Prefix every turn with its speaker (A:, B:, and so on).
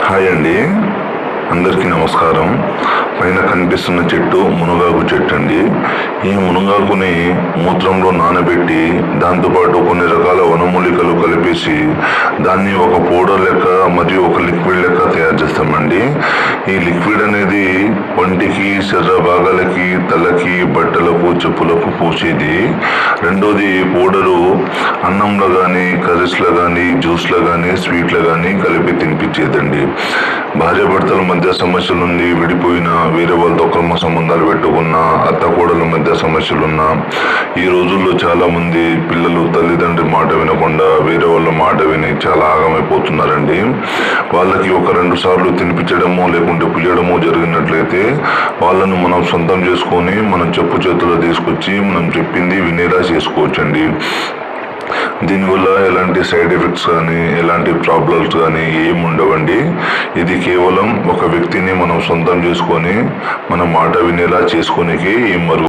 A: Hi అండి, అందరికీ నమస్కారం. పైన కనిపిస్తున్న చెట్టు మునగాకు చెట్టు అండి. ఈ మునగాకుని మూత్రంలో నానబెట్టి దాంతోపాటు కొన్ని రకాల వనమూలికలు కలిపేసి దాన్ని ఒక పౌడర్ లెక్క మరియు ఒక లిక్విడ్ లెక్క తయారు చేస్తామండి. ఈ లిక్విడ్ అనేది ఒంటికి, శరీర భాగాలకి, తలకి, బట్టలకు, చెప్పులకు పూసేది. రెండోది పౌడరు అన్నంలో కానీ, కర్రీస్లో కానీ, జ్యూస్లో కానీ, స్వీట్లో కానీ కలిపి తినిపించేదండి. భార్యాభర్తల మధ్య సమస్యలుండి విడిపోయిన, వేరే వాళ్ళతో అక్రమ సంబంధాలు పెట్టుకున్న, అత్తకోడల మధ్య సమస్యలున్నా, ఈ రోజుల్లో చాలా మంది పిల్లలు తల్లిదండ్రి మాట వినకుండా వేరే వాళ్ళ మాట విని చాలా ఆగమైపోతున్నారండి. వాళ్ళకి ఒక 2 సార్లు తినిపించడమో లేకుంటే పుయ్యడమో జరిగినట్లయితే వాళ్ళను మనం సొంతం చేసుకొని మనం చెప్పు చేతుల్లో తీసుకొచ్చి మనం చెప్పింది వినేలా చేసుకోవచ్చండి. దీనివల్ల ఎలాంటి సైడ్ ఎఫెక్ట్స్ కానీ, ఎలాంటి ప్రాబ్లమ్స్ కానీ ఏమి ఉండవండి. ఇది కేవలం ఒక వ్యక్తిని మనం సొంతం చేసుకొని మన మాట వినేలా చేసుకోనికి ఈ